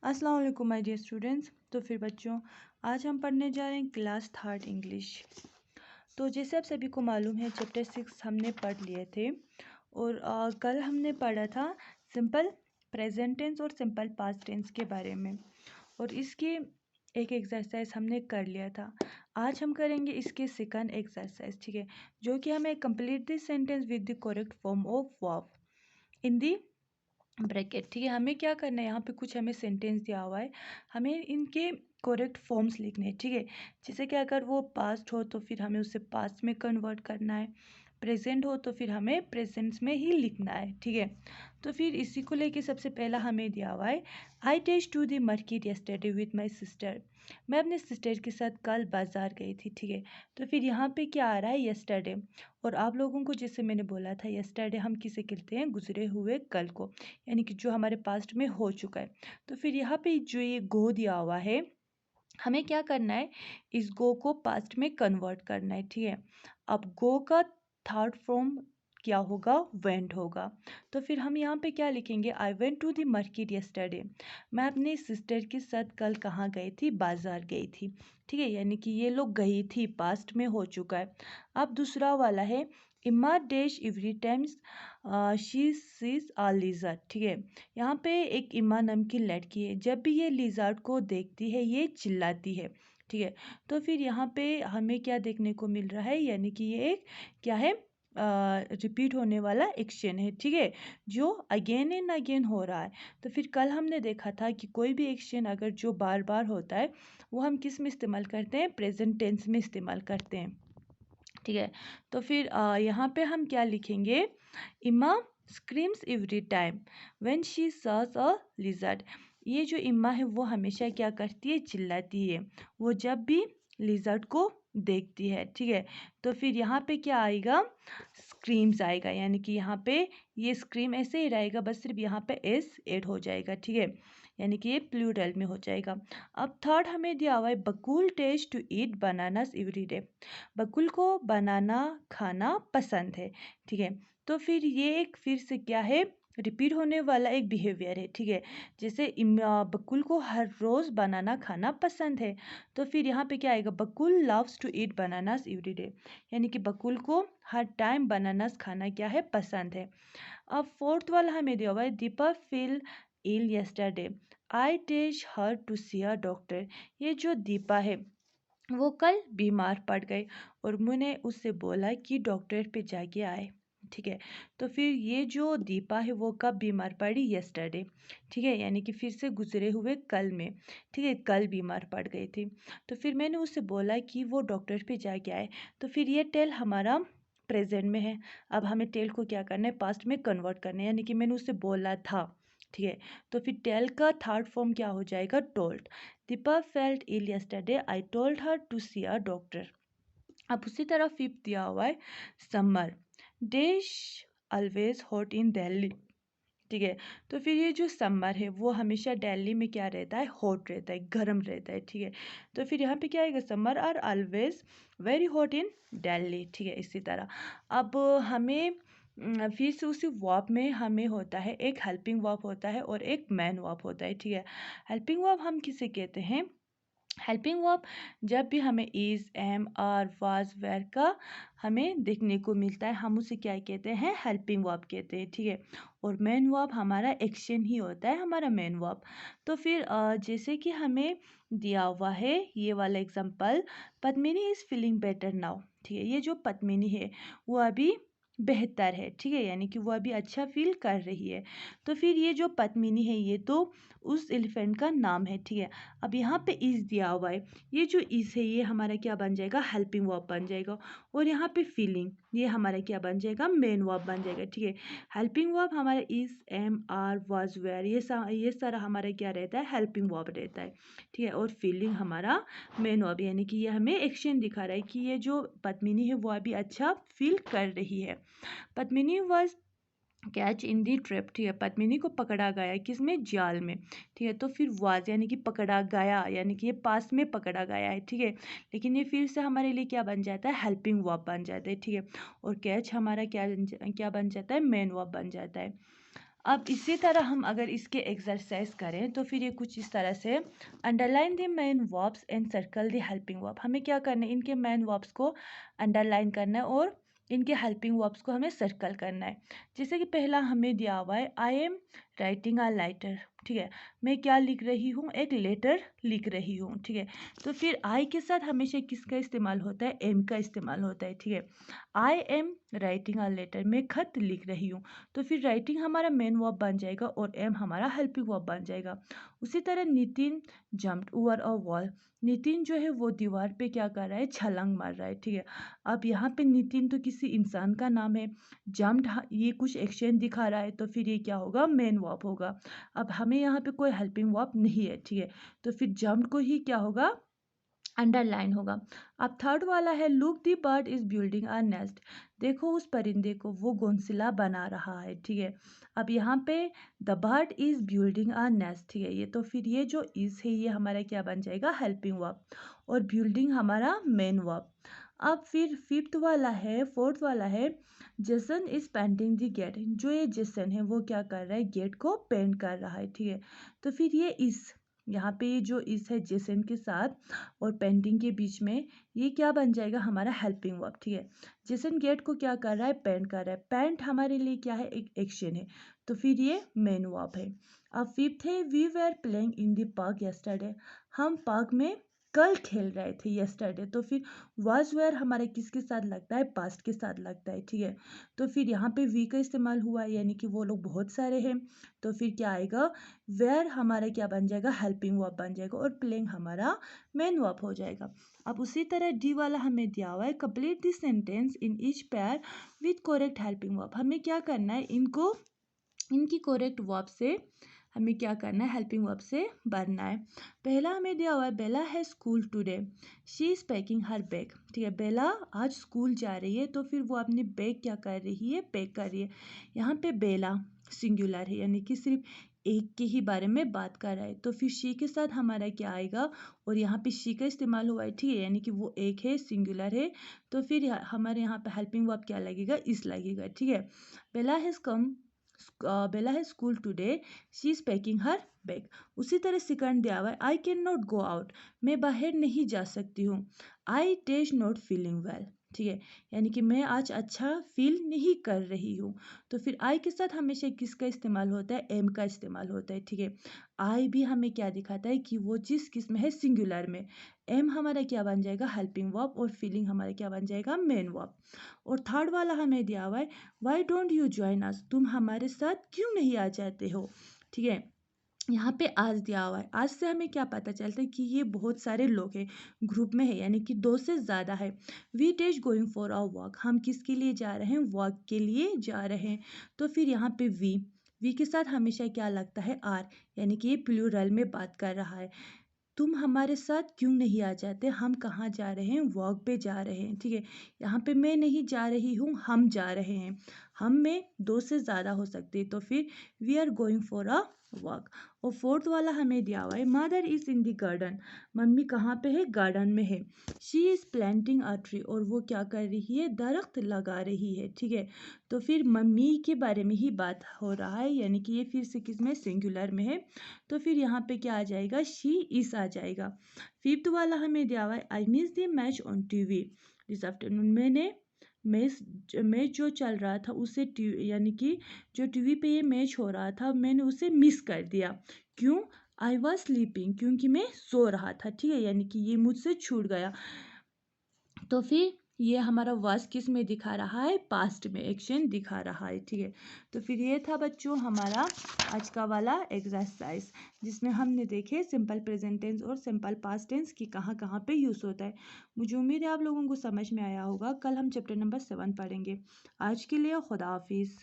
अस्सलाम वालेकुम my dear students. तो फिर बच्चों, आज हम पढ़ने जा रहे हैं क्लास थर्ड इंग्लिश। तो जैसे आप सभी को मालूम है, चैप्टर 6 हमने पढ़ लिए थे और कल हमने पढ़ा था सिंपल प्रेजेंट टेंस और सिंपल पास्ट टेंस के बारे में, और इसकी एक एक्सरसाइज हमने कर लिया था। आज हम करेंगे इसके सेकंड एक्सरसाइज, ठीक है, जो कि हमें complete this sentence with the correct form of verb in the bracket. ठीक है, हमें क्या करना है, यहाँ पे कुछ हमें सेंटेंस दिया हुआ है, हमें इनके करेक्ट फॉर्म्स लिखने हैं। ठीक है, जैसे कि अगर वो पास्ट हो तो फिर हमें उसे पास्ट में कन्वर्ट करना है, प्रेजेंट हो तो फिर हमें प्रेजेंट्स में ही लिखना है। ठीक है, तो फिर इसी को लेके सबसे पहला हमें दिया हुआ है, I test to the market yesterday with my sister. मैं अपने सिस्टर के साथ कल बाजार गई थी। ठीक है, तो फिर यहाँ पे क्या आ रहा है, यस्टरडे। और आप लोगों को जैसे मैंने बोला था, यस्टरडे हम किसे कहते हैं, गुजरे हुए कल को, यानी कि जो हमारे पास्ट में हो चुका है। तो फिर यहाँ पे जो ये गो दिया हुआ है, हमें क्या करना है, इस गो को पास्ट में कन्वर्ट करना है। ठीक है, अब गो का थर्ड फॉर्म क्या होगा, वेंट होगा। तो फिर हम यहाँ पे क्या लिखेंगे, I went to the market yesterday. मैं अपने सिस्टर के साथ कल कहाँ गई थी, बाजार गई थी। ठीक है, यानी कि ये लोग गई थी पास्ट में हो चुका है। अब दूसरा वाला है, Emma dash every times she sees a lizard. ठीक है, यहाँ पे एक इमा नाम की लड़की है, जब भी ये लिजर्ड को देखती है ये चिल्लाती है। ठीक है, तो फिर यहाँ पे हमें क्या देखने को मिल रहा है, यानी कि ये एक क्या है, रिपीट होने वाला एक्शन है। ठीक है, जो अगेन एंड अगेन हो रहा है। तो फिर कल हमने देखा था कि कोई भी एक्शन अगर जो बार बार होता है वो हम किस में इस्तेमाल करते हैं, प्रेजेंट टेंस में इस्तेमाल करते हैं। ठीक है, तो फिर यहाँ पे हम क्या लिखेंगे, इमा screams every time when she sauce a lizard. ये जो इम्मा है वो हमेशा क्या करती है, चिल्लाती है वो जब भी लिजर्ड को देखती है। ठीक है, तो फिर यहाँ पे क्या आएगा, स्क्रीम्स आएगा, यानी कि यहाँ पे ये स्क्रीम ऐसे ही रहेगा, बस सिर्फ यहाँ पे एस ऐड हो जाएगा। ठीक है, यानी कि ये प्लूरल में हो जाएगा। अब थर्ड हमें दिया हुआ है, Bakul test to eat bananas every day. Bakul को बनाना खाना पसंद है। ठीक है, तो फिर ये एक फिर से क्या है, रिपीट होने वाला एक बिहेवियर है। ठीक है, जैसे बकुल को हर रोज़ बनाना खाना पसंद है, तो फिर यहाँ पे क्या आएगा, Bakul loves to eat bananas every day, यानी कि बकुल को हर टाइम बनानास खाना क्या है, पसंद है। अब फोर्थ वाला हमें दिया हुआ है, Deepa feel ill yesterday I took her to see a doctor. ये जो दीपा है वो कल बीमार पड़ गए और मैंने उससे बोला कि डॉक्टर पे जाके आए। ठीक है, तो फिर ये जो दीपा है वो कब बीमार पड़ी, यस्टरडे। ठीक है, यानी कि फिर से गुजरे हुए कल में। ठीक है, कल बीमार पड़ गई थी, तो फिर मैंने उससे बोला कि वो डॉक्टर पे जाके आए। तो फिर ये टेल हमारा प्रेजेंट में है। अब हमें टेल को क्या करना है, पास्ट में कन्वर्ट करना है, यानी कि मैंने उससे बोला था। ठीक है, तो फिर टेल का थर्ड फॉर्म क्या हो जाएगा, told. Deepa felt ill yesterday I told her to see a doctor. अब उसी तरह फिफ्थ दिया हुआ है, summer dash always hot in Delhi. ठीक है, तो फिर ये जो समर है वो हमेशा दिल्ली में क्या रहता है, हॉट रहता है, गर्म रहता है। ठीक है, तो फिर यहाँ पे क्या आएगा, summer are always very hot in Delhi. ठीक है, इसी तरह अब हमें फिर से उसी वर्ब में हमें होता है, एक हेल्पिंग वर्ब होता है और एक मैन वर्ब होता है। ठीक है, हेल्पिंग वर्ब हम किसे कहते हैं, हेल्पिंग वर्ब जब भी हमें is am are was were का हमें देखने को मिलता है, हम उसे क्या कहते हैं, हेल्पिंग वर्ब कहते हैं। ठीक है, और मेन वर्ब हमारा एक्शन ही होता है, हमारा मेन वर्ब। तो फिर जैसे कि हमें दिया हुआ है ये वाला example, Padmini is feeling better now. ठीक है, ये जो पद्मिनी है वो अभी बेहतर है। ठीक है, यानी कि वो अभी अच्छा फील कर रही है। तो फिर ये जो पद्मिनी है ये तो उस एलिफेंट का नाम है। ठीक है, अब यहाँ पे इज दिया हुआ है, ये जो इज है ये हमारा क्या बन जाएगा, हेल्पिंग वर्ब बन जाएगा, और यहाँ पे फीलिंग ये हमारा क्या बन जाएगा, मेन वर्ब बन जाएगा। ठीक है, हेल्पिंग वर्ब हमारा is am are was were ये सारा हमारा क्या रहता है, हेल्पिंग वर्ब रहता है। ठीक है, और फीलिंग हमारा मेन वर्ब, यानी कि ये हमें एक्शन दिखा रहा है कि ये जो पद्मिनी है वो अभी अच्छा फील कर रही है। Padmini was catch in the trap. ठीक है, पद्मिनी को पकड़ा गया किसमें, जाल में। ठीक है, तो फिर वाज यानी कि पकड़ा गया, यानी कि ये पास में पकड़ा गया है। ठीक है, लेकिन ये फिर से हमारे लिए क्या बन जाता है, हेल्पिंग वर्ब बन जाता है। ठीक है, और कैच हमारा क्या क्या बन जाता है, मेन वर्ब बन जाता है। अब इसी तरह हम अगर इसके एक्सरसाइज करें तो फिर ये कुछ इस तरह से, underline the main verbs and circle the helping verb. हमें क्या करना है, इनके मेन वर्ब्स को अंडरलाइन करना है और इनके हेल्पिंग वर्ब्स को हमें सर्कल करना है। जैसे कि पहला हमें दिया हुआ है, I am writing a letter. ठीक है, मैं क्या लिख रही हूँ, एक लेटर लिख रही हूँ। ठीक है, तो फिर आई के साथ हमेशा किसका इस्तेमाल होता है, एम का इस्तेमाल होता है। ठीक है, I am writing a letter, मैं खत लिख रही हूँ। तो फिर राइटिंग हमारा मेन वर्ब बन जाएगा और एम हमारा हेल्पिंग वर्ब बन जाएगा। उसी तरह Nitin jumped over a wall, Nitin जो है वो दीवार पे क्या कर रहा है, छलांग मार रहा है। ठीक है, अब यहाँ पे नितिन तो किसी इंसान का नाम है, जंप्ड ये कुछ एक्शन दिखा रहा है, तो फिर ये क्या होगा, मेन वर्ब होगा। अब हमें यहाँ पे कोई हेल्पिंग वर्ब नहीं है। ठीक है, तो फिर जंप्ड को ही क्या होगा, अंडरलाइन होगा। अब थर्ड वाला है, look the bird is building a nest, देखो उस परिंदे को, वो घोंसला बना रहा है। ठीक है, अब यहाँ पे the bird is building a nest. ठीक है, ये तो फिर ये जो इज है ये हमारा क्या बन जाएगा, हेल्पिंग वर्ब, और बिल्डिंग हमारा मेन वर्ब। अब फिर फोर्थ वाला है, Jason is painting the gate, जो ये जेसन है वो क्या कर रहा है, गेट को पेंट कर रहा है। ठीक है, तो फिर ये इस, यहाँ पे ये जो इस है जेसन के साथ और पेंटिंग के बीच में, ये क्या बन जाएगा, हमारा हेल्पिंग वर्ब। ठीक है, जेसन गेट को क्या कर रहा है, पेंट कर रहा है। पेंट हमारे लिए क्या है, एक एक्शन है, तो फिर ये मेन वर्ब है। अब फिफ्थ है, we were playing in the park yesterday, हम पार्क में कल खेल रहे थे, यस्टरडे, तो फिर वाज वेयर हमारे किसके साथ लगता है, पास्ट के साथ लगता है। ठीक है, तो फिर यहाँ पे वी का इस्तेमाल हुआ है, यानी कि वो लोग बहुत सारे हैं, तो फिर क्या आएगा, वेयर हमारा क्या बन जाएगा, हेल्पिंग वर्ब बन जाएगा, और प्लेइंग हमारा मेन वर्ब हो जाएगा। अब उसी तरह डी वाला हमें दिया हुआ है, complete this sentence in each pair with correct helping verb, हमें क्या करना है, इनको इनकी करेक्ट वर्ब से हमें क्या करना है, हेल्पिंग वर्ब से भरना है। पहला हमें दिया हुआ है, बेला है school today, she is packing her bag. ठीक है, बेला आज स्कूल जा रही है, तो फिर वो अपनी बैग क्या कर रही है, पैक कर रही है। यहाँ पे बेला सिंगुलर है, यानी कि सिर्फ एक के ही बारे में बात कर रहा है, तो फिर शी के साथ हमारा क्या आएगा, और यहाँ पे शी का इस्तेमाल हुआ है। ठीक है, यानी कि वो एक है, सिंगुलर है, तो फिर हमारे यहाँ पे हेल्पिंग वर्ब क्या लगेगा, इस लगेगा। ठीक है, बेला हैज कम, बेला है school today, she is packing her bag. उसी तरह सेकंड दिया हुआ है, I can not go out, मैं बाहर नहीं जा सकती हूँ। आई टेज नॉट फीलिंग वेल। ठीक है, यानी कि मैं आज अच्छा फील नहीं कर रही हूँ, तो फिर आई के साथ हमेशा किसका इस्तेमाल होता है, एम का इस्तेमाल होता है। ठीक है, आई भी हमें क्या दिखाता है कि वो जिस किस में है, सिंगुलर में। एम हमारा क्या बन जाएगा, हेल्पिंग वर्ब, और फीलिंग हमारा क्या बन जाएगा, मेन वर्ब। और थर्ड वाला हमें दिया हुआ है, why don't you join us, तुम हमारे साथ क्यों नहीं आ जाते हो। ठीक है, यहाँ पे आज दिया हुआ है, आज से हमें क्या पता चलता है कि ये बहुत सारे लोग हैं, ग्रुप में है, यानी कि दो से ज़्यादा है। We days going for a walk, हम किसके लिए जा रहे हैं, वॉक के लिए जा रहे हैं। तो फिर यहाँ पे वी के साथ हमेशा क्या लगता है, आर, यानी कि ये प्लूरल में बात कर रहा है। तुम हमारे साथ क्यों नहीं आ जाते, हम कहाँ जा रहे हैं, वॉक पे जा रहे हैं। ठीक है, यहाँ पे मैं नहीं जा रही हूँ, हम जा रहे हैं, हम में दो से ज़्यादा हो सकते हैं, तो फिर we are going for a walk. और फोर्थ वाला हमें दिया हुआ है, mother is in the garden, मम्मी कहाँ पे है, गार्डन में है। She is planting a tree, और वो क्या कर रही है, दरख्त लगा रही है। ठीक है, तो फिर मम्मी के बारे में ही बात हो रहा है, यानी कि ये फिर से किस में, सिंगुलर में है, तो फिर यहाँ पे क्या आ जाएगा, शी इज आ जाएगा। फिफ्थ वाला हमें दिया हुआ है, I miss the match on TV this afternoon, मैंने मैच जो चल रहा था उसे यानी कि जो टीवी पे ये मैच हो रहा था, मैंने उसे मिस कर दिया। क्यों, आई वॉज स्लीपिंग, क्योंकि मैं सो रहा था। ठीक है, यानी कि ये मुझसे छूट गया, तो फिर ये हमारा वाज किस में दिखा रहा है, पास्ट में एक्शन दिखा रहा है। ठीक है, तो फिर ये था बच्चों हमारा आज का वाला एक्सरसाइज, जिसमें हमने देखे सिंपल प्रेजेंट टेंस और सिंपल पास्ट टेंस की कहाँ कहाँ पे यूज़ होता है। मुझे उम्मीद है आप लोगों को समझ में आया होगा। कल हम चैप्टर नंबर 7 पढ़ेंगे। आज के लिए खुदा हाफिज़।